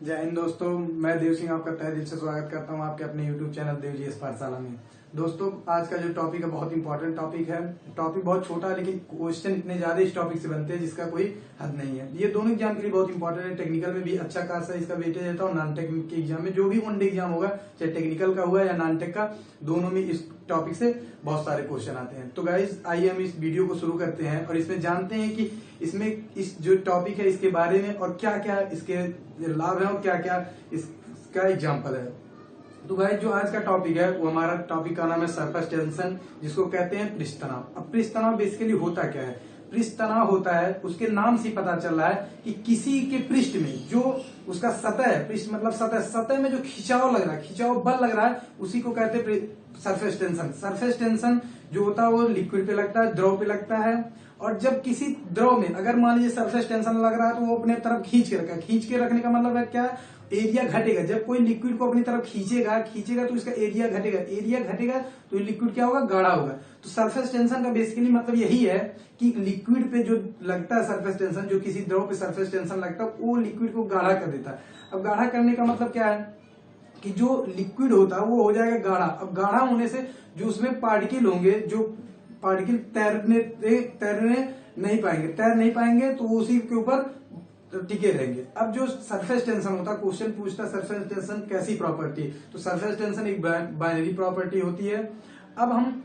जय हिंद दोस्तों, मैं देव सिंह आपका तहे दिल से स्वागत करता हूं आपके अपने YouTube चैनल देवजीएस पाठशाला में। दोस्तों, आज का जो टॉपिक है बहुत इंपॉर्टेंट टॉपिक है। टॉपिक बहुत छोटा है लेकिन क्वेश्चन इतने ज्यादा इस टॉपिक से बनते हैं जिसका कोई हद नहीं है। ये दोनों एग्जाम के लिए बहुत इंपॉर्टेंट है। टेक्निकल में भी अच्छा खासा इसका वेटेज रहता है और नॉन टेक के एग्जाम में जो भी वन डे एग्जाम होगा, चाहे टेक्निकल का हुआ या नॉन टेक का, दोनों में इस टॉपिक से बहुत सारे क्वेश्चन आते हैं। तो गाइज आइए हम इस वीडियो को शुरू करते हैं और इसमें जानते हैं कि इसमें इस जो टॉपिक है इसके बारे में और क्या क्या इसके लाभ है और क्या क्या इसका एग्जाम्पल है। तो गाइस जो आज का टॉपिक है वो हमारा टॉपिक का नाम है सरफेस टेंशन, जिसको कहते हैं पृष्ठ तनाव। अब पृष्ठ तनाव बेसिकली होता क्या है? पृष्ठ तनाव होता है, उसके नाम से पता चल रहा है कि किसी के पृष्ठ में जो उसका सतह है, पृष्ठ मतलब सतह में जो खिंचाव लग रहा है, खिंचाव बल लग रहा है, उसी को कहते हैं सरफेस टेंशन। सरफेस टेंशन जो होता है वो लिक्विड पे लगता है, द्रव पे लगता है। और जब किसी द्रव में अगर मान लीजिए सरफेस टेंशन लग रहा है तो वो अपने तरफ खींच के रखा है। खींच के रखने का मतलब है क्या? एरिया घटेगा। जब कोई लिक्विड को अपनी तरफ खींचेगा तो इसका एरिया घटेगा। एरिया घटेगा तो लिक्विड क्या होगा? गाढ़ा होगा। तो सरफेस टेंशन का बेसिकली मतलब यही है कि लिक्विड पे जो लगता है सरफेस टेंशन, जो किसी द्रव पे सरफेस टेंशन लगता है, वो लिक्विड को गाढ़ा कर देता है। अब गाढ़ा करने का मतलब क्या है कि जो लिक्विड होता है वो हो जाएगा गाढ़ा। अब गाढ़ा होने से जो उसमें पार्टिकल होंगे, जो पार्टिकल तैर नहीं पाएंगे तो उसी के ऊपर टिके रहेंगे। अब जो सरफेस टेंशन होता है, क्वेश्चन पूछता है सरफेस टेंशन कैसी प्रॉपर्टी, तो सरफेस टेंशन एक बाइनरी प्रॉपर्टी होती है। अब हम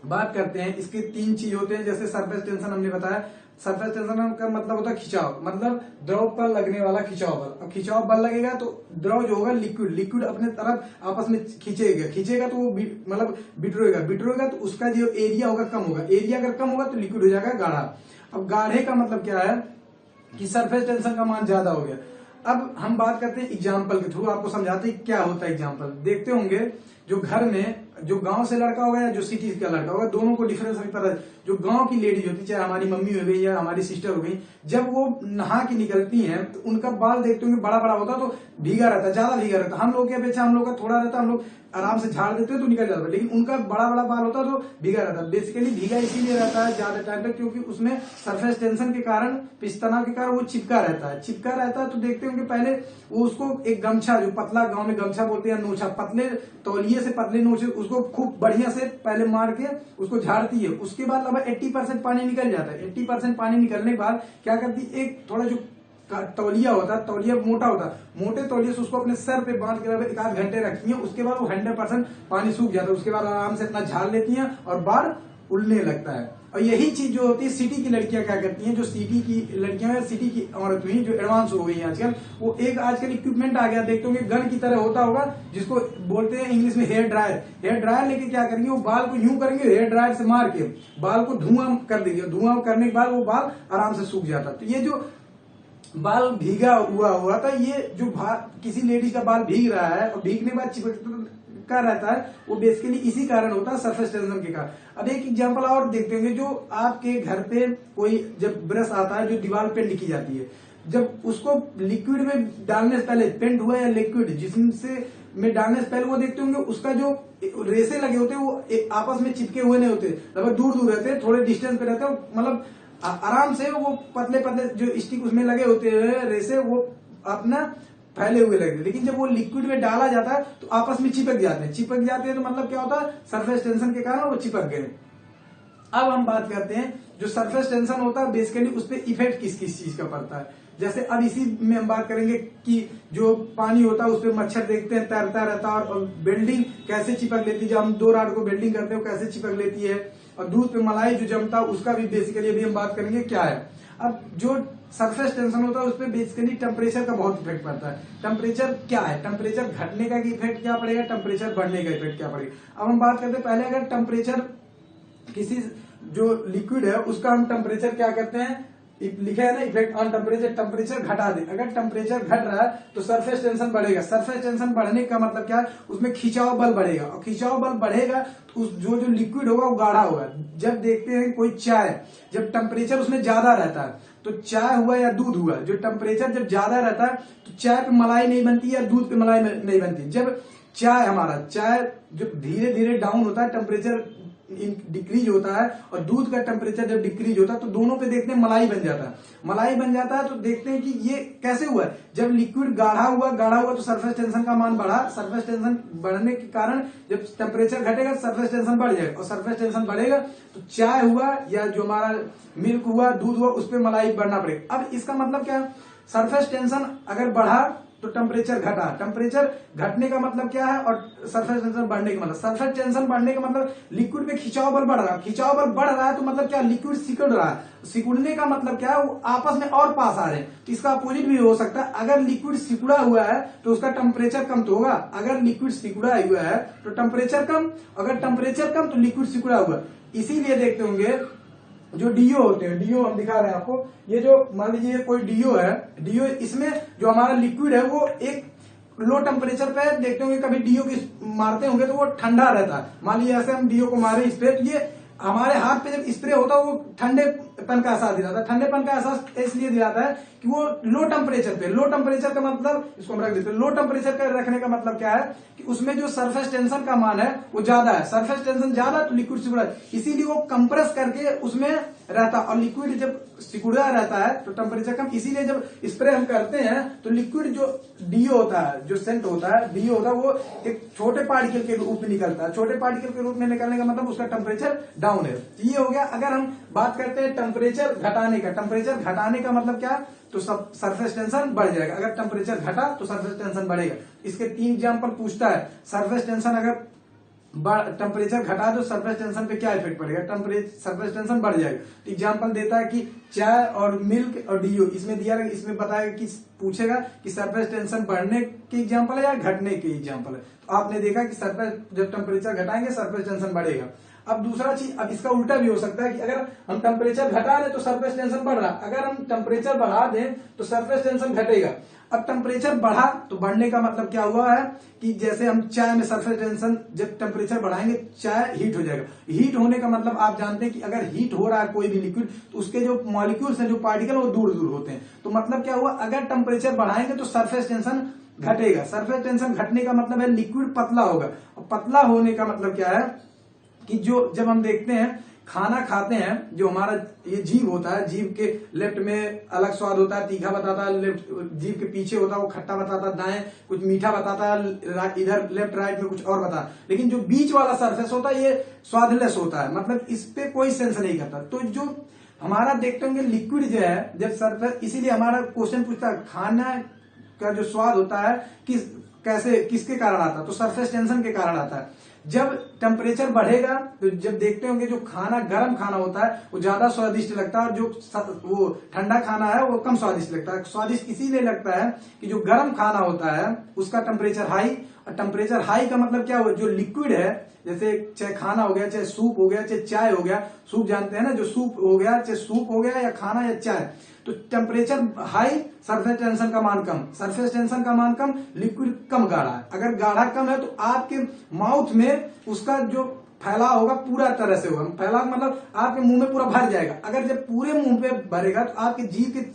बात करते हैं, इसके तीन चीज होते हैं। जैसे सरफेस टेंशन हमने बताया, सरफेस टेंशन का मतलब होता है खिंचाव, मतलब द्रव पर लगने वाला खिंचाव बल। अब खिंचाव बल लगेगा तो द्रव जो होगा लिक्विड अपने तरफ आपस में खींचेगा तो वो मतलब बिटरोएगा तो उसका जो एरिया होगा कम होगा। एरिया अगर कम होगा तो लिक्विड हो जाएगा गाढ़ा। अब गाढ़े का मतलब क्या है कि सरफेस टेंशन का मान ज्यादा हो गया। अब हम बात करते हैं एग्जाम्पल के थ्रू, आपको समझाते हैं क्या होता है एग्जाम्पल। देखते होंगे जो घर में जो गांव से लड़का होगा या जो सिटी का लड़का होगा, दोनों को डिफरेंस अभी पता है। जो गांव की लेडीज होती है, चाहे हमारी मम्मी हो गई या हमारी सिस्टर हो गई, जब वो नहा के निकलती हैं तो उनका बाल देखते होंगे बड़ा बड़ा होता है, तो भीगा रहता है, ज्यादा भीगा रहता है। हम लोग की अपेक्षा हम लोग का थोड़ा रहता है, हम लोग आराम से झाड़ देते हैं तो निकल जाता है, लेकिन उनका बड़ा बड़ा बाल होता है तो भीगा रहता है। बेसिकली भीगा इसीलिए रहता है ज्यादा टाइम तक क्योंकि उसमें सरफेस टेंशन के कारण, पृष्ठ तनाव के कारण वो चिपका रहता है। तो देखते होंगे पहले वो उसको एक गमछा, जो पतला गांव में गमछा बोलते हैं, नोछा, पतले तौलिए से पतले नोचे, उसको खूब बढ़िया से पहले मार के उसको झाड़ती है। उसके बाद लगभग 80% पानी निकल जाता है। 80% पानी निकलने के बाद क्या करती है, एक थोड़ा जो तौलिया होता है, तौलिया मोटा होता है, मोटे तौलिए से उसको अपने सर पे बांध के एक आध घंटे रखती है। उसके बाद वो 100% पानी सूख जाता है। उसके बाद आराम से इतना झाड़ लेती हैं और बाल उड़ने लगता है। और यही चीज जो होती है सिटी की लड़कियां क्या करती हैं, जो सिटी की लड़कियां या सिटी की औरत हुई जो एडवांस हो गई हैं आजकल, वो एक आजकल इक्विपमेंट आ गया, देखते होंगे गन की तरह होता होगा, जिसको बोलते हैं इंग्लिश में हेयर ड्रायर। हेयर ड्रायर लेके क्या करेंगे, वो बाल को यूं करेंगे, हेयर ड्रायर से मार के बाल को धुआं कर देंगे। धुआं करने के बाद वो बाल आराम से सूख जाता है। तो ये जो बाल भीगा हुआ था, ये जो किसी लेडीज का बाल भीग रहा है और भीगने के बाद चिपका रहता है, वो बेसिकली इसी कारण होता है, सरफेस टेंशन के कारण। अब एक एग्जांपल और देखते होंगे, जो आपके घर पे कोई जब ब्रश आता है जो दीवार पेंट की जाती है, जब उसको लिक्विड में डालने से पहले, पेंट हुआ या लिक्विड जिससे में डालने से पहले, वो देखते होंगे उसका जो रेसे लगे होते हैं वो आपस में चिपके हुए नहीं होते, लगभग दूर दूर रहते हैं, थोड़े डिस्टेंस पे रहते हैं, मतलब आराम से वो पतले पतले जो स्टिक उसमें लगे होते हैं रेसे, वो अपना फैले हुए लगते हैं। लेकिन जब वो लिक्विड में डाला जाता है तो आपस में चिपक जाते हैं। तो मतलब क्या होता है, सरफेस टेंशन के कारण वो चिपक गए। अब हम बात करते हैं जो सरफेस टेंशन होता है बेसिकली उस पर इफेक्ट किस किस चीज का पड़ता है। जैसे अब इसी में हम बात करेंगे कि जो पानी होता है उस पर मच्छर देखते हैं तैरता रहता है, और बिल्डिंग कैसे चिपक लेती है, जब हम 2 राड को बिल्डिंग करते हैं कैसे चिपक लेती है, और दूध पे मलाई जो जमता है उसका भी बेसिकली अभी हम बात करेंगे क्या है। अब जो सरफेस टेंशन होता है उस पर बेसिकली टेम्परेचर का बहुत इफेक्ट पड़ता है। टेम्परेचर क्या है, टेम्परेचर घटने का इफेक्ट क्या पड़ेगा, टेम्परेचर बढ़ने का इफेक्ट क्या पड़ेगा। अब हम बात करते हैं पहले, अगर टेम्परेचर किसी जो लिक्विड है उसका हम टेम्परेचर क्या करते हैं, लिखा है ना इफेक्ट ऑन टेम्परेचर, टेम्परेचर घटा दे। अगर टेम्परेचर घट रहा है तो सरफेस टेंशन बढ़ेगा। सरफेस टेंशन बढ़ने का मतलब क्या है, उसमें खिंचाव बल बढ़ेगा, और खिंचाव बल बढ़ेगा तो उस जो लिक्विड होगा वो गाढ़ा होगा। जब देखते हैं कोई चाय, जब टेम्परेचर उसमें ज्यादा रहता है, तो चाय हुआ या दूध हुआ, जो टेम्परेचर जब ज्यादा रहता है तो चाय पे मलाई नहीं बनती या दूध पे मलाई नहीं बनती। जब चाय जो धीरे धीरे डाउन होता है, टेम्परेचर डिक्रीज होता है और दूध का टेम्परेचर जब डिक्रीज होता है तो दोनों पे देखते हैं मलाई बन जाता है। मलाई बन जाता है तो देखते हैं कि ये कैसे हुआ है। जब लिक्विड गाढ़ा हुआ तो सरफेस टेंशन का मान बढ़ा। सरफेस टेंशन बढ़ने के कारण जब टेम्परेचर घटेगा सरफेस टेंशन बढ़ जाएगा, और सरफेस टेंशन बढ़ेगा तो चाय हुआ या जो हमारा मिल्क हुआ, दूध हुआ, उस पर मलाई बढ़ना पड़ेगा। अब इसका मतलब क्या, सरफेस टेंशन अगर बढ़ा तो टेम्परेचर घटा, टेम्परेचर घटने का मतलब क्या है, और सरफेस टेंशन बढ़ने का मतलब, सरफेस टेंशन बढ़ने का मतलब लिक्विड में खिंचाव बल बढ़ रहा है। खिंचाव बल बढ़ रहा है तो मतलब क्या, लिक्विड सिकुड़ रहा है। सिकुड़ने का मतलब क्या है, वो आपस में और पास आ रहे हैं। तो इसका अपोजिट भी हो सकता है, अगर लिक्विड सिकुड़ा हुआ है तो उसका टेम्परेचर कम तो होगा। अगर लिक्विड सिकुड़ा हुआ है तो टेम्परेचर कम, अगर टेम्परेचर कम तो लिक्विड सिकुड़ा हुआ। इसीलिए देखते होंगे जो डीओ होते हैं, डीओ हम दिखा रहे हैं आपको, ये जो मान लीजिए कोई डीओ है, डीओ इसमें जो हमारा लिक्विड है वो एक लो टेम्परेचर पे देखते होंगे, कभी डीओ की मारते होंगे तो वो ठंडा रहता है। मान लीजिए ऐसे हम डीओ को मारे इस पे, ये हमारे हाथ पे जब स्प्रे होता है वो ठंडेपन का एहसास दिलाता है। ठंडेपन का एहसास इसलिए दिलाता है कि वो लो टेम्परेचर पे, लो टेम्परेचर का मतलब, इसको हम रख देते हैं, लो टेम्परेचर का रखने का मतलब क्या है कि उसमें जो सरफेस टेंशन का मान है वो ज्यादा है। सरफेस टेंशन ज्यादा तो लिक्विड सिकुड़ा, इसीलिए वो कंप्रेस करके उसमें रहता, और लिक्विड जब सिकुड़ा रहता है तो टेम्परेचर कम। इसीलिए जब स्प्रे हम करते हैं तो लिक्विड जो डीओ होता है, जो सेंट होता है, डीओ होता है, वो एक छोटे पार्टिकल के रूप में निकलता है। छोटे पार्टिकल के रूप में निकलने का मतलब उसका टेम्परेचर डाउन है। ये हो गया। अगर हम बात करते हैं टेम्परेचर घटाने का, टेम्परेचर घटाने का मतलब क्या, तो सब सरफेस टेंशन बढ़ जाएगा। अगर टेम्परेचर घटा तो सरफेस टेंशन बढ़ेगा। इसके 3 एग्जांपल पूछता है। सरफेस टेंशन अगर टेम्परेचर घटा तो सरफेस टेंशन पे क्या इफेक्ट पड़ेगा, टेम्परेचर सरफेस टेंशन बढ़ जाएगा। तो एग्जांपल देता है कि चाय और मिल्क और डीओ, इसमें दिया, इसमें बताएगा कि पूछेगा कि सरफेस टेंशन बढ़ने के एग्जांपल है या घटने के एग्जांपल है। तो आपने देखा कि सरफेस जब टेम्परेचर घटाएंगे सरफेस टेंशन बढ़ेगा। अब दूसरा चीज, अब इसका उल्टा भी हो सकता है कि अगर हम टेम्परेचर घटा दें तो सरफेस टेंशन बढ़ रहा, अगर हम टेम्परेचर बढ़ा दें तो सरफेस टेंशन घटेगा। अब टेम्परेचर बढ़ा तो बढ़ने का मतलब क्या हुआ है कि जैसे हम चाय में सरफेस टेंशन जब टेम्परेचर बढ़ाएंगे चाय हीट हो जाएगा। हीट होने का मतलब आप जानते हैं कि अगर हीट हो रहा है कोई भी लिक्विड तो उसके जो मॉलिक्यूल्स हैं, जो पार्टिकल, वो दूर दूर होते हैं। तो मतलब क्या हुआ, अगर टेम्परेचर बढ़ाएंगे तो सरफेस टेंशन घटेगा। सरफेस टेंशन घटने का मतलब है लिक्विड पतला होगा। और पतला होने का मतलब क्या है कि जो जब हम देखते हैं खाना खाते हैं, जो हमारा ये जीभ होता है, जीभ के लेफ्ट में अलग स्वाद होता है, तीखा बताता है, लेफ्ट जीभ के पीछे होता है वो खट्टा बताता है, दाएं कुछ मीठा बताता है, इधर लेफ्ट राइट में कुछ और बताता है। लेकिन जो बीच वाला सरफेस होता है ये स्वादलेस होता है, मतलब इस पे कोई सेंस नहीं करता। तो जो हमारा देखते होंगे लिक्विड जो है जब सरफेस, इसीलिए हमारा क्वेश्चन पूछता है खाना का जो स्वाद होता है किसके कारण आता है, तो सरफेस टेंशन के कारण आता है। जब टेम्परेचर बढ़ेगा तो जब देखते होंगे जो खाना गर्म खाना होता है वो ज्यादा स्वादिष्ट लगता है, और जो वो ठंडा खाना है वो कम स्वादिष्ट लगता है। स्वादिष्ट इसीलिए लगता है कि जो गर्म खाना होता है उसका टेम्परेचर हाई, और टेम्परेचर हाई का मतलब क्या हुआ, जो लिक्विड है, जैसे चाहे खाना हो गया, चाहे सूप हो गया, चाहे चाय हो गया, सूप जानते हैं ना, जो सूप हो गया, चाहे सूप हो गया या खाना या चाय, तो टेम्परेचर हाई, सरफेस टेंशन का मान कम, सरफेस टेंशन का मान कम, लिक्विड कम गाढ़ा है। अगर गाढ़ा कम है तो आपके माउथ में उसका जो फैलाव होगा पूरा तरह से होगा। फैलाव मतलब आपके मुंह में पूरा भर जाएगा। अगर जब पूरे मुंह पे भरेगा तो आपके जीभ के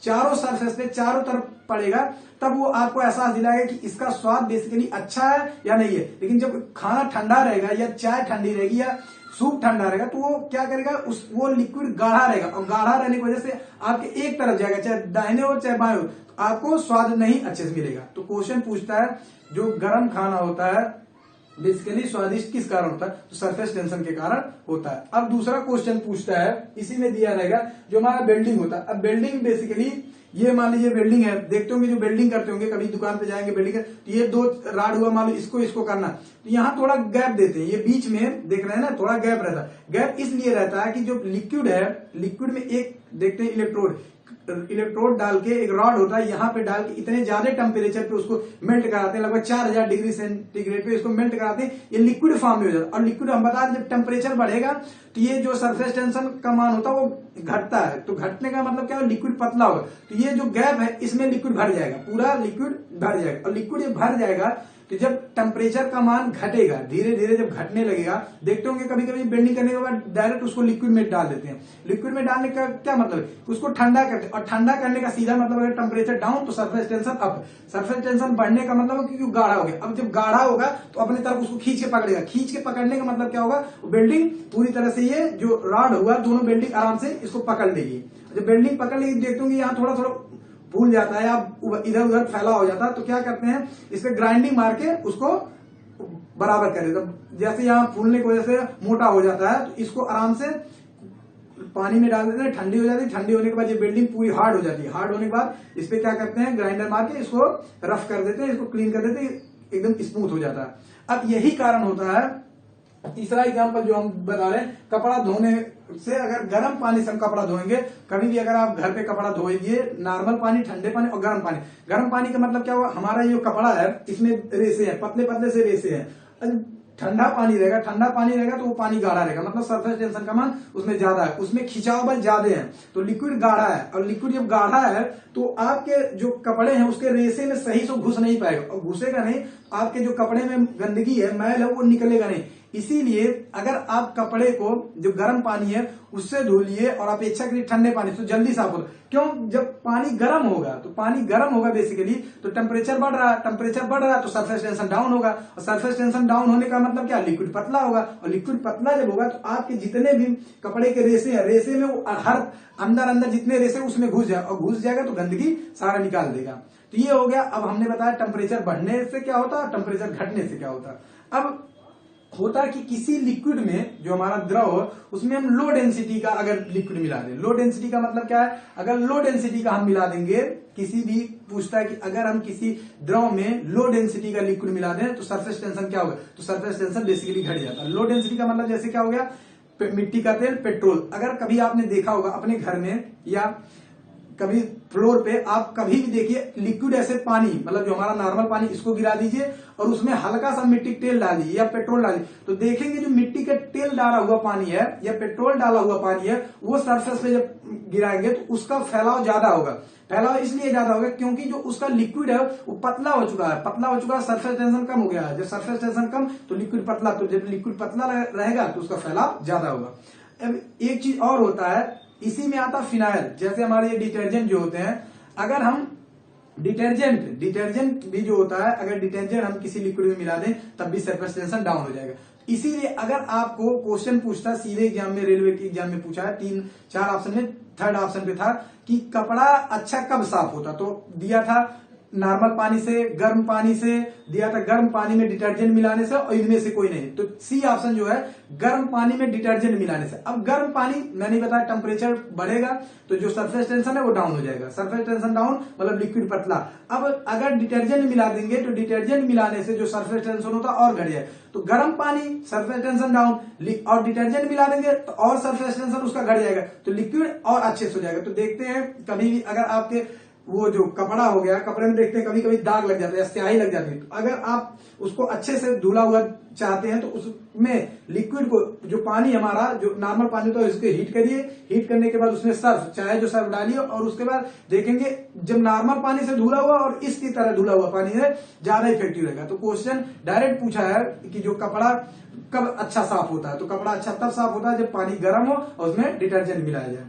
चारों सरफेस पे चारों तरफ पड़ेगा, तब वो आपको एहसास दिलाएगा कि इसका स्वाद बेसिकली अच्छा है या नहीं है। लेकिन जब खाना ठंडा रहेगा या चाय ठंडी रहेगी या सूप ठंडा रहेगा तो वो क्या करेगा, वो लिक्विड गाढ़ा रहेगा, और गाढ़ा रहने की वजह से आपके एक तरफ जाएगा, चाहे दाहिने हो चाहे बाएं हो, तो आपको स्वाद नहीं अच्छे से मिलेगा। तो क्वेश्चन पूछता है जो गर्म खाना होता है बेसिकली स्वादिष्ट किस कारण होता है, तो सरफेस टेंशन के कारण होता है। अब दूसरा क्वेश्चन पूछता है, इसी में दिया रहेगा जो हमारा वेल्डिंग होता है। अब वेल्डिंग बेसिकली ये मान लीजिए वेल्डिंग है, देखते होंगे जो वेल्डिंग करते होंगे, कभी दुकान पे जाएंगे वेल्डिंग है, तो ये 2 राड हुआ, मान लो इसको करना, तो यहाँ थोड़ा गैप देते हैं, ये बीच में देख रहे हैं ना, थोड़ा गैप रहता है। गैप इसलिए रहता है कि जो लिक्विड है, लिक्विड में एक देखते हैं इलेक्ट्रोड डाल के, एक रॉड होता है, यहाँ पे डाल के इतने ज्यादा टेम्परेचर पे उसको मेल्ट कराते हैं, लगभग 4000 डिग्री सेंटीग्रेड पे इसको मेल्ट कराते हैं, ये लिक्विड फॉर्म में हो जाता है। और लिक्विड हम बता दें जब टेम्परेचर बढ़ेगा तो ये जो सरफेस टेंशन का मान होता है वो घटता है। तो घटने का मतलब क्या है, लिक्विड पतला होगा, तो ये जो गैप है इसमें लिक्विड भर जाएगा, पूरा लिक्विड भर जाएगा। और लिक्विड भर जाएगा तो जब टेम्परेचर का मान घटेगा, धीरे धीरे जब घटने लगेगा, देखते होंगे कभी कभी बेंडिंग करने के बाद डायरेक्ट उसको लिक्विड में डाल देते हैं। लिक्विड में डालने का क्या मतलब है, उसको ठंडा करते हैं, और ठंडा करने का सीधा मतलब अगर टेम्परेचर डाउन तो surface tension up. Surface tension बढ़ने का मतलब क्योंकि गाढ़ा हो गया। अब जब गाढ़ा होगा तो अपनी तरफ उसको खींच के पकड़ेगा, खींच के पकड़ने का मतलब क्या होगा, बेल्डिंग पूरी तरह से ये जो रॉड हुआ दोनों बेल्डिंग आराम से इसको पकड़ लेगी। जब बेल्डिंग पकड़ लेगी, देखते होंगे यहाँ थोड़ा थोड़ा फूल जाता है या इधर उधर फैला हो जाता है, तो क्या करते हैं, इस पे ग्राइंडिंग मार के उसको बराबर कर देते हैं। जैसे यहाँ फूलने की वजह से मोटा हो जाता है, तो इसको आराम से पानी में डाल देते हैं, ठंडी हो जाती है। ठंडी होने के बाद ये बिल्डिंग पूरी हार्ड हो जाती है। हार्ड होने के बाद इस पे क्या करते हैं, ग्राइंडर मार के इसको रफ कर देते हैं, इसको क्लीन कर देते हैं, एकदम स्मूथ हो जाता है। अब यही कारण होता है। तीसरा एग्जांपल जो हम बता रहे हैं, कपड़ा धोने से, अगर गर्म पानी से हम कपड़ा धोएंगे, कभी भी अगर आप घर पे कपड़ा धोएंगे, नॉर्मल पानी, ठंडे पानी और गर्म पानी। गर्म पानी का मतलब क्या हुआ, हमारा जो कपड़ा है इसमें रेसे हैं, पतले पतले से रेसे हैं। ठंडा पानी रहेगा तो वो पानी गाढ़ा रहेगा, मतलब सरफेस टेंशन का मान उसमें ज्यादा है, उसमें खिंचाव बल ज्यादा है, तो लिक्विड गाढ़ा है। और लिक्विड जब गाढ़ा है तो आपके जो कपड़े हैं उसके रेसे में सही से घुस नहीं पाएगा, और घुसेगा नहीं, आपके जो कपड़े में गंदगी है, मैल है, वो निकलेगा नहीं। इसीलिए अगर आप कपड़े को जो गर्म पानी है उससे धुलिए और अपेक्षा करिए ठंडे पानी से, तो जल्दी साफ होगा। क्यों, जब पानी गर्म होगा तो पानी गर्म होगा बेसिकली, तो टेम्परेचर बढ़ रहा है तो सरफेस टेंशन डाउन होगा, और सरफेस टेंशन डाउन होने का मतलब क्या, लिक्विड पतला होगा, और लिक्विड पतला जब होगा तो आपके जितने भी कपड़े के रेसे हैं, रेसे में वो हर अंदर जितने रेसे उसमें घुस जाए, और घुस जाएगा तो गंदगी सारा निकाल देगा। तो ये हो गया। अब हमने बताया टेम्परेचर बढ़ने से क्या होता है, टेम्परेचर घटने से क्या होता है। अब होता है कि किसी लिक्विड में जो हमारा द्रव है उसमें हम लो डेंसिटी का अगर लिक्विड मिला दें, लो डेंसिटी का मतलब क्या है, अगर लो डेंसिटी का हम मिला देंगे, किसी भी पूछता है कि अगर हम किसी द्रव में लो डेंसिटी का लिक्विड मिला दें तो सरफेस टेंशन क्या होगा, तो सरफेस टेंशन बेसिकली घट जाता है। लो डेंसिटी का मतलब जैसे क्या हो गया, मिट्टी का तेल, पेट्रोल। अगर कभी आपने देखा होगा अपने घर में या कभी फ्लोर पे, आप कभी भी देखिए लिक्विड ऐसे पानी, मतलब जो हमारा नॉर्मल पानी, इसको गिरा दीजिए और उसमें हल्का सा मिट्टी तेल डालिए या पेट्रोल डालिए, तो देखेंगे जो मिट्टी का तेल डाला हुआ पानी है या पेट्रोल डाला हुआ पानी है, वो सरफेस पे जब गिराएंगे तो उसका फैलाव ज्यादा होगा। फैलाव इसलिए ज्यादा होगा क्योंकि जो उसका लिक्विड है वो पतला हो चुका है, सरफेस टेंशन कम हो गया है। जब सरफेस टेंशन कम तो लिक्विड पतला, तो जब लिक्विड पतला रहेगा तो उसका फैलाव ज्यादा होगा। अब एक चीज और होता है, इसी में आता फिनाइल। जैसे हमारे ये डिटर्जेंट जो होते हैं, अगर हम डिटर्जेंट भी जो होता है, अगर डिटर्जेंट हम किसी लिक्विड में मिला दें तब भी सरफेस टेंशन डाउन हो जाएगा। इसीलिए अगर आपको क्वेश्चन पूछता, सीधे एग्जाम में, रेलवे के एग्जाम में पूछा है, 3-4 ऑप्शन में, थर्ड ऑप्शन पे था कि कपड़ा अच्छा कब साफ होता, तो दिया था नॉर्मल पानी से, गर्म पानी से, दिया था गर्म पानी में डिटर्जेंट मिलाने से, और इनमें से कोई नहीं। तो सी ऑप्शन जो है गर्म पानी में डिटर्जेंट मिलाने से। अब गर्म पानी मैंने बताया टेम्परेचर बढ़ेगा तो जो सरफेस टेंशन है वो डाउन हो जाएगा, सरफेस टेंशन डाउन मतलब लिक्विड पतला। अब अगर डिटर्जेंट मिला देंगे तो डिटर्जेंट मिलाने से जो सरफेस टेंशन होता है और घट जाए, तो गर्म पानी सरफेस टेंशन डाउन, और डिटर्जेंट मिला देंगे तो और सरफेस टेंशन उसका घट जाएगा, तो लिक्विड और अच्छे से हो जाएगा। तो देखते हैं कभी भी अगर आपके वो जो कपड़ा हो गया, कपड़े में देखते हैं कभी कभी दाग लग जाते हैं, स्याही लग जाती है, तो अगर आप उसको अच्छे से धुला हुआ चाहते हैं तो उसमें लिक्विड को, जो पानी हमारा जो नॉर्मल पानी होता है इसको हीट करिए, हीट करने के बाद उसमें सर्फ, चाहे जो सर्फ डालिए, और उसके बाद देखेंगे जब नॉर्मल पानी से धुला हुआ और इसकी तरह धुला हुआ पानी है ज्यादा इफेक्टिव रहेगा। तो क्वेश्चन डायरेक्ट पूछा है कि जो कपड़ा कब अच्छा साफ होता है, तो कपड़ा अच्छा तब साफ होता है जब पानी गर्म हो और उसमें डिटर्जेंट मिलाया जाए।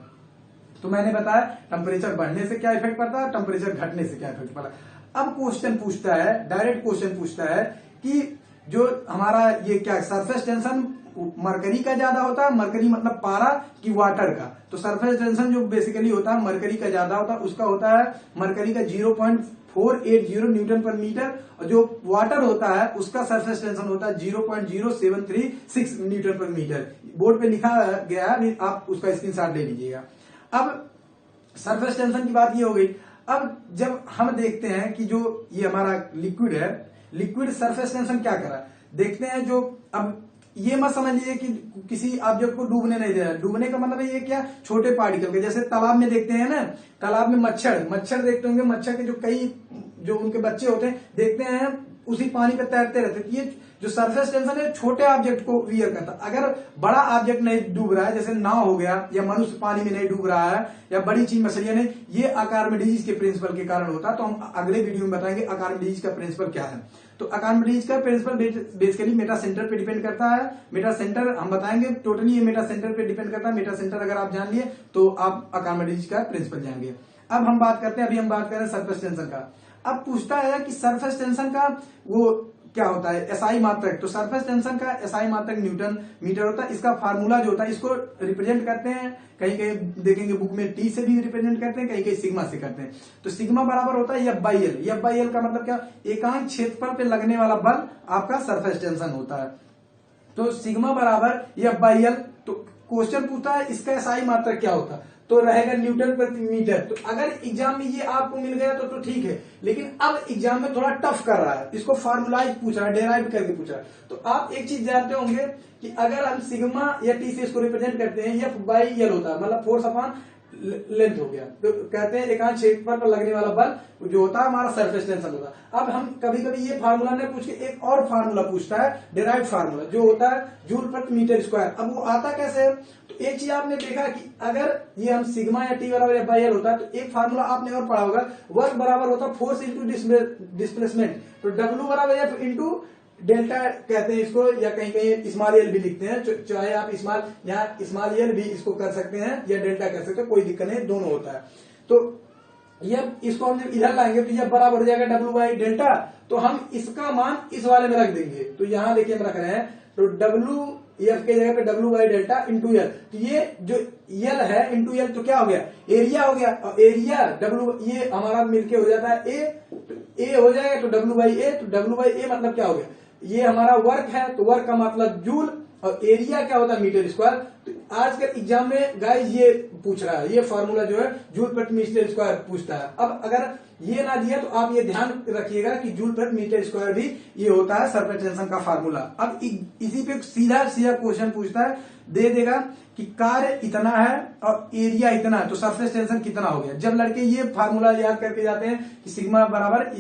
तो मैंने बताया टेम्परेचर बढ़ने से क्या इफेक्ट पड़ता है, टेम्परेचर घटने से क्या इफेक्ट पड़ता है। अब क्वेश्चन पूछता है, डायरेक्ट क्वेश्चन पूछता है कि जो हमारा ये क्या सरफेस टेंशन मरकरी का ज्यादा होता है, मरकरी मतलब पारा की वाटर का, तो सरफेस टेंशन जो बेसिकली होता है मरकरी का ज्यादा होता है, उसका होता है मरकरी का 0.480 न्यूटन पर मीटर, और जो वाटर होता है उसका सरफेस टेंशन होता है 0.0736 न्यूटन पर मीटर। बोर्ड पे लिखा गया है, आप उसका स्क्रीनशॉट ले लीजिएगा। अब सरफेस टेंशन की बात ये हो गई। अब जब हम देखते हैं कि जो ये हमारा लिक्विड है, लिक्विड सरफेस टेंशन क्या कर रहा है देखते हैं। जो अब ये मत समझ लीजिए कि किसी ऑब्जेक्ट को डूबने नहीं दे रहा है, डूबने का मतलब ये क्या, छोटे पार्टिकल के, जैसे तालाब में देखते हैं ना, तालाब में मच्छर देखते होंगे, मच्छर के जो कई जो उनके बच्चे होते हैं देखते हैं उसी पानी पे तैरते रहते हैं, तो ये जो सरफेस टेंशन है छोटे ऑब्जेक्ट को वियर करता है। अगर बड़ा ऑब्जेक्ट नहीं डूब रहा है, जैसे नाव हो गया, या मनुष्य पानी में नहीं डूब रहा है, या बड़ी चीज मछलियां नहीं, ये आर्किमिडीज के प्रिंसिपल के कारण होता है। तो हम अगले वीडियो में बताएंगे आर्किमिडीज का प्रिंसिपल क्या है। तो आर्किमिडीज का प्रिंसिपल बेसिकली मेटा सेंटर पे डिपेंड करता है। मेटा सेंटर हम बताएंगे, टोटली ये मेटा सेंटर पे डिपेंड करता है। मेटा सेंटर अगर आप जान लिए तो आप आर्किमिडीज का प्रिंसिपल जानेंगे। अब हम बात करते हैं, अभी हम बात कर रहे हैं सरफेस टेंशन का। अब पूछता है कि सरफेस टेंशन का वो क्या होता है, एसआई मात्रक। तो सरफेस टेंशन का एसआई मात्रक न्यूटन मीटर होता है। इसका फार्मूला जो होता है, इसको रिप्रेजेंट करते हैं, कहीं कहीं देखेंगे बुक में टी से भी रिप्रेजेंट करते हैं, कहीं कहीं सिग्मा से करते हैं। तो सिग्मा बराबर होता है F by L. F by L का मतलब क्या, एकांक क्षेत्रफल पे लगने वाला बल आपका सरफेस टेंशन होता है। तो सिग्मा बराबर एफ बाई एल। तो क्वेश्चन पूछता है इसका एसआई मात्रक क्या होता है, तो रहेगा न्यूटन प्रति मीटर। तो अगर एग्जाम में ये आपको मिल गया तो ठीक है, लेकिन अब एग्जाम में थोड़ा टफ कर रहा है, इसको फार्मुलाइज पूछ रहा है, डेराइव करके पूछ रहा है। तो आप एक चीज जानते होंगे कि अगर हम सिग्मा या टी से इसको रिप्रेजेंट करते हैं, एफ बाई एल होता है, मतलब फोर्स अपॉन लेंथ हो गया। तो कहते हैं एकांक क्षेत्रफल पर लगने वाला बल जो होता है हमारा सरफेस टेंशन होता है। अब हम कभी कभी ये फार्मूला ने पूछ के एक और फार्मूला पूछता है, डेराइव फार्मूला, जो होता है जूल प्रति मीटर स्क्वायर। अब वो आता कैसे है, तो एक चीज आपने देखा कि अगर ये हम सिग्मा या टी बराबर एफ बाई एल होता है, तो एक फार्मूला आपने और पढ़ा होगा, वर्क बराबर होता है फोर्स इंटू डिस्प्लेसमेंट। तो डब्ल्यू बराबर एफ इंटू डेल्टा कहते हैं इसको, या कहीं कहीं स्मॉल एल भी लिखते हैं, चाहे आप स्मॉल यहाँ स्मॉल एल भी इसको कर सकते हैं या डेल्टा कर सकते हैं, कोई दिक्कत नहीं, दोनों होता है। तो ये इसको हम जब इधर लाएंगे तो ये बराबर हो जाएगा डब्ल्यू बाई डेल्टा। तो हम इसका मान इस वाले में रख देंगे। तो यहाँ देखिए हम रख रहे हैं, तो डब्ल्यू एफ के जगह पे W by delta into L. तो ये जो एल है इंटू एल, तो क्या हो गया, एरिया हो गया। और एरिया डब्ल्यू ये हमारा मिलके हो जाता है ए, तो ए हो जाएगा तो डब्ल्यू बाई ए। तो डब्ल्यू बाई ए मतलब क्या हो गया, ये हमारा वर्क है, तो वर्क का मतलब जूल, और एरिया क्या होता है मीटर स्क्वायर। तो आजकल एग्जाम में गाइस ये पूछ रहा है, ये फार्मूला जो है जूल प्रति मीटर स्क्वायर पूछता है। अब अगर ये ना दिया तो आप ये ध्यान रखिएगा कि जूल प्रति मीटर स्क्वायर भी ये होता है सरफेस टेंशन का फार्मूला। अब इसी पे सीधा सीधा क्वेश्चन पूछता है, दे देगा कि कार्य इतना है और एरिया इतना है, तो सरफेस टेंशन कितना हो गया। जब लड़के ये फार्मूला याद करके जाते हैं कि सिग्मा बराबर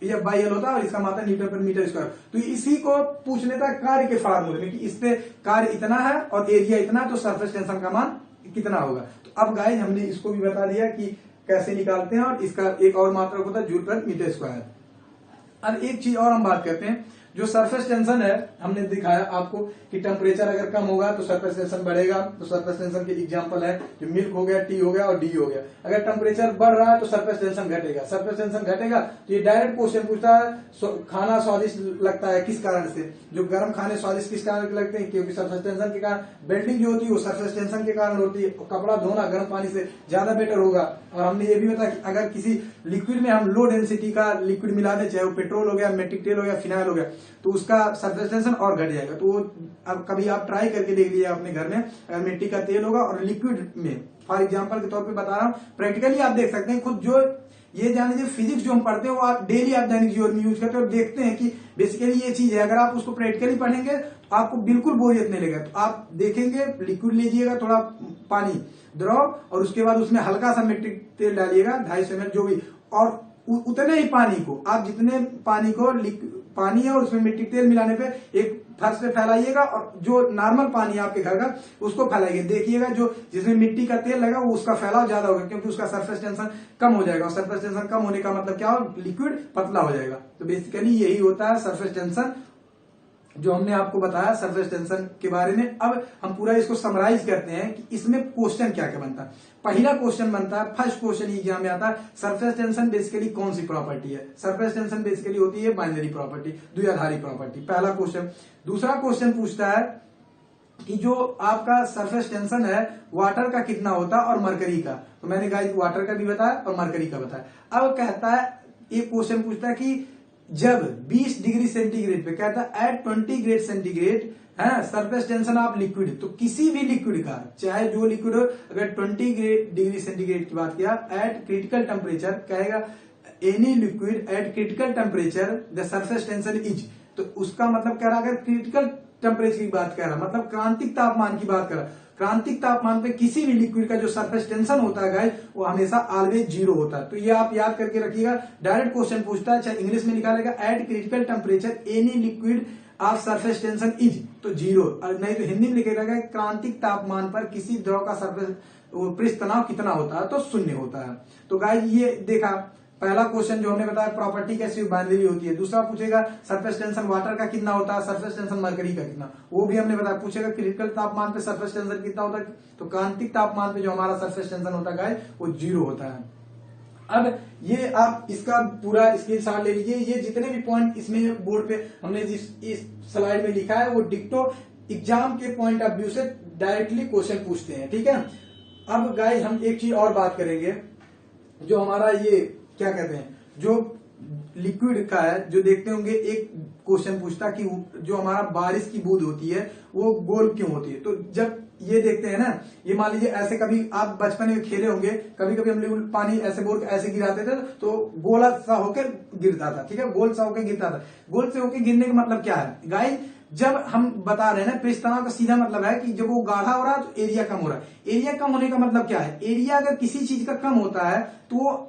एफ बाई एल होता है और इसका मात्रा न्यूटन पर मीटर स्क्वायर, तो इसी को पूछ लेता है कार्य के फार्मूले में कि इससे कार्य इतना है और एरिया इतना, तो सरफेस टेंशन का मान कितना होगा। तो अब गाइस हमने इसको भी बता दिया कि कैसे निकालते हैं, और इसका एक और मात्रक होता है जूल प्रति मीटर स्क्वायर। अब एक चीज और हम बात करते हैं, जो सरफेस टेंशन है, हमने दिखाया आपको कि टेम्परेचर अगर कम होगा तो सरफेस टेंशन बढ़ेगा। तो सरफेस टेंशन के एग्जांपल है जो मिल्क हो गया, टी हो गया और डी हो गया। अगर टेम्परेचर बढ़ रहा है तो सरफेस टेंशन घटेगा। सरफेस टेंशन घटेगा तो ये डायरेक्ट क्वेश्चन पूछता है, खाना स्वादिष्ट लगता है किस कारण से, जो गर्म खाने स्वादिष्ट किस कारण लगते हैं, क्योंकि सरफेस टेंशन के कारण। बेल्टिंग जो होती है वो सरफेस टेंशन के कारण होती है। कपड़ा धोना गर्म पानी से ज्यादा बेटर होगा। और हमने ये भी बताया कि अगर किसी लिक्विड में हम लो डेंसिटी का लिक्विड मिला दें, चाहे वो पेट्रोल हो गया, मेट्रिक तेल हो गया, फिनाइल हो गया, तो उसका सरफेस टेंशन और घट जाएगा। तो वो अब कभी आप ट्राई करके देख लीजिए अपने घर में, अगर मिट्टी का तेल होगा और लिक्विड में, फॉर एग्जांपल के तौर पे बता रहा हूँ, प्रैक्टिकली आप देख सकते हैं खुद। जो ये जान लीजिए फिजिक्स जो हम पढ़ते हैं वो आप डेली आप दैनिक जीवन में यूज करते हैं और देखते हैं कि बेसिकली ये चीज है। अगर आप उसको प्रैक्टिकली पढ़ेंगे तो आपको बिल्कुल बोरियत नहीं लगेगा। तो आप देखेंगे, लिक्विड लीजिएगा, थोड़ा पानी द्रव, और उसके बाद उसमें हल्का सा मेट्रिक तेल डालिएगा 250 ml जो भी, और उतने ही पानी को आप जितने पानी को पानी है और उसमें मिट्टी तेल मिलाने पे एक फर्श पे फैलाइएगा, और जो नॉर्मल पानी है आपके घर का उसको फैलाइए। देखिएगा जो जिसमें मिट्टी का तेल लगा वो उसका फैलाव ज्यादा होगा, क्योंकि उसका सरफेस टेंशन कम हो जाएगा। और सरफेस टेंशन कम होने का मतलब क्या हो, लिक्विड पतला हो जाएगा। तो बेसिकली यही होता है सरफेस टेंशन, जो हमने आपको बताया सरफेस टेंशन के बारे में। अब हम पूरा इसको समराइज करते हैं कि इसमें क्वेश्चन क्या क्या बनता है। पहला क्वेश्चन बनता है, फर्स्ट क्वेश्चन एग्जाम में आता है, सरफेस टेंशन बेसिकली कौन सी प्रॉपर्टी है। सरफेस टेंशन बेसिकली होती है बाइनरी प्रॉपर्टी, द्विआधारी प्रॉपर्टी, पहला क्वेश्चन। दूसरा क्वेश्चन पूछता है कि जो आपका सरफेस टेंशन है वाटर का कितना होता है और मरकरी का। तो मैंने गाइस वाटर का भी बताया और मरकरी का बताया। अब कहता है, एक क्वेश्चन पूछता है कि जब 20 डिग्री सेंटीग्रेड पे, कहता है एट 20 ग्रेड सेंटीग्रेड है सरफेस टेंशन ऑफ लिक्विड। तो किसी भी लिक्विड का, चाहे जो लिक्विड हो, अगर 20 डिग्री सेंटीग्रेड की बात किया, एट क्रिटिकल टेम्परेचर, कहेगा any liquid at critical temperature the surface tension is. तो उसका मतलब कह रहा है, अगर क्रिटिकल टेम्परेचर की बात कर रहा, मतलब क्रांतिक तापमान की बात कर रहा, क्रांतिक तापमान पे किसी भी लिक्विड का जो सरफेस टेंशन होता है गाइस, वो हमेशा ऑलवेज 0 होता है। तो ये आप याद करके रखिएगा, डायरेक्ट क्वेश्चन पूछता है, चाहे इंग्लिश में निकालेगा, eight critical temperature any liquid of surface tension is, तो 0, नहीं तो हिंदी में लिखेगा क्रांतिक तापमान पर किसी द्रव का सरफेस पृष्ठ तनाव कितना होता है, तो 0 होता है। तो गाइस ये देखा पहला क्वेश्चन जो हमने बताया प्रॉपर्टी कैसी बाइनरी होती है। दूसरा पूछेगा सरफेस टेंशन वाटर का कितना होता है, सरफेस टेंशन मरकरी का कितना, वो भी हमने बताया। पूछेगा क्रिटिकल तापमान पे सरफेस टेंशन कितना होता है, तो क्रांतिक तापमान पे जो हमारा सरफेस टेंशन होता है गाइस वो 0 होता है। अब ये आप इसका पूरा स्क्रीनशॉट ले लीजिए। ये जितने भी पॉइंट इसमें बोर्ड पे हमने इस स्लाइड में लिखा है वो डिक्टो एग्जाम के पॉइंट ऑफ व्यू से डायरेक्टली क्वेश्चन पूछते हैं, ठीक है। अब गाइस हम एक चीज और बात करेंगे, जो हमारा ये क्या कहते हैं, जो लिक्विड का है, जो देखते होंगे एक क्वेश्चन पूछता कि जो हमारा बारिश की बूंद होती है वो गोल क्यों होती है। तो जब ये देखते हैं ना, ये मान लीजिए ऐसे कभी आप बचपन में खेले होंगे, कभी कभी हम लोग पानी ऐसे बोल के ऐसे गिराते थे तो गोला सा होकर गिरता था, ठीक है, गोल सा होकर गिरता था। गोल से होकर गिरने का मतलब क्या है गाइस, जब हम बता रहे हैं ना पृष्ठ तनाव का सीधा मतलब है कि जब वो गाढ़ा हो रहा है तो एरिया कम हो रहा है। एरिया कम होने का मतलब क्या है, एरिया अगर किसी चीज का कम होता है तो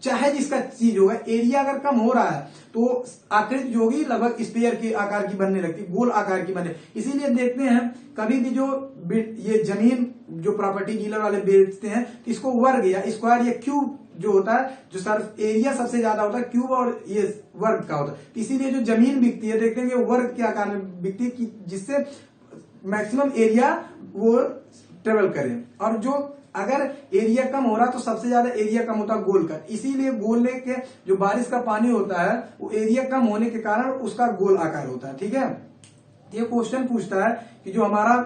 चाहे जिसका चीज होगा, एरिया अगर कम हो रहा है तो आकृति जो होगी लगभग स्फीयर के आकार की बनने लगती, गोल आकार की बने। इसीलिए देखते हैं कभी भी जो ये जमीन जो प्रॉपर्टी डीलर वाले बेचते हैं इसको वर्ग या स्क्वायर या क्यूब जो होता है, जो सर्फ एरिया सबसे ज्यादा होता है क्यूब और ये वर्ग का होता है। इसीलिए जो जमीन बिकती है देखते हैं वर्ग के आकार में बिकती है, जिससे मैक्सिमम एरिया वो ट्रेवल करे। और जो अगर एरिया कम हो रहा तो सबसे ज्यादा एरिया कम होता है गोल का। इसीलिए गोले के जो बारिश का पानी होता है वो एरिया कम होने के कारण उसका गोल आकार होता है, ठीक है। ये क्वेश्चन पूछता है कि जो हमारा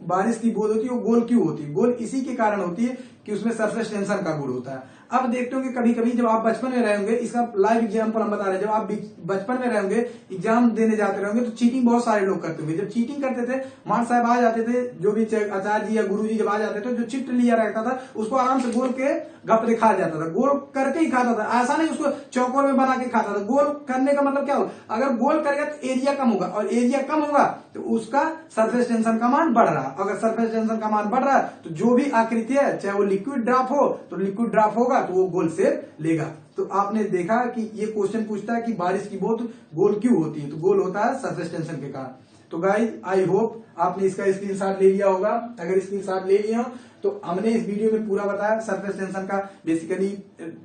बारिश की बूंद होती है वो गोल क्यों होती है। गोल इसी के कारण होती है कि उसमें सरफेस टेंशन का गुण होता है। अब देखते होंगे कभी कभी जब आप बचपन में रहेंगे, इसका लाइव एग्जाम्पल हम बता रहे हैं, जब आप बचपन में रहेंगे एग्जाम देने जाते रहेंगे तो चीटिंग बहुत सारे लोग करते होंगे। जब चीटिंग करते थे मार साहब आ जाते थे, जो भी आचार्य जी या गुरु जी जब आ जाते थे, जो चिट लिया रहता था उसको आराम से गोल के गप खा जाता था, गोल करके ही खाता था। ऐसा नहीं उसको चौकोर में बना के खाता था। गोल करने का मतलब क्या होगा, अगर गोल करेगा तो एरिया कम होगा, और एरिया कम होगा तो उसका सरफेस टेंशन का मान बढ़ रहा है। अगर सरफेस टेंशन का मान बढ़ रहा है तो जो भी आकृति है, चाहे वो लिक्विड ड्रॉप हो तो लिक्विड ड्रॉप होगा तो वो गोल शेप लेगा। तो आपने देखा कि ये क्वेश्चन पूछता है कि बारिश की बूंद गोल क्यों होती है, तो गोल होता है सरफेस टेंशन के कारण। तो गाइस आई होप आपने इसका स्क्रीनशॉट ले लिया होगा। अगर स्क्रीनशॉट ले लिया तो हमने इस वीडियो में पूरा बताया सरफेस टेंशन का बेसिकली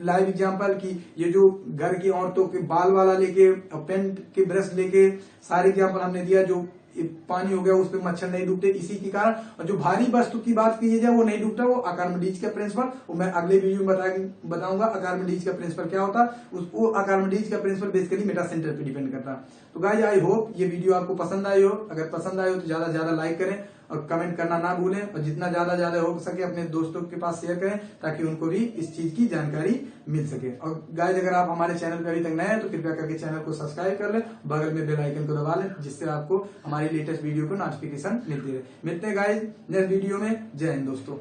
लाइव एग्जांपल कि ये जो घर की औरतों के बाल वाला लेके पेंट के ब्रश लेके सारे एग्जांपल हमने दिया। जो पानी हो गया उस पर मच्छर नहीं डूबते इसी के कारण, और जो भारी वस्तु की बात की जाए वो नहीं डूबता, वो आर्किमिडीज का प्रिंसिपल, वो मैं अगले वीडियो में बताऊंगा आर्किमिडीज का प्रिंसिपल क्या होता है। वो आर्किमिडीज का प्रिंसिपल बेसिकली मेटा सेंटर पे डिपेंड करता है। तो गाइस आई होप ये वीडियो आपको पसंद आई हो। अगर पसंद आई हो तो ज्यादा से ज्यादा लाइक करें और कमेंट करना ना भूलें, और जितना ज्यादा हो सके अपने दोस्तों के पास शेयर करें ताकि उनको भी इस चीज की जानकारी मिल सके। और गाइस अगर आप हमारे चैनल पे अभी तक नए हैं तो कृपया करके चैनल को सब्सक्राइब कर लें, बगल में बेल आइकन को दबा लें, जिससे आपको हमारी लेटेस्ट वीडियो को नोटिफिकेशन मिलती रहे। मिलते हैं गाइस नेक्स्ट वीडियो में। जय हिंद दोस्तों।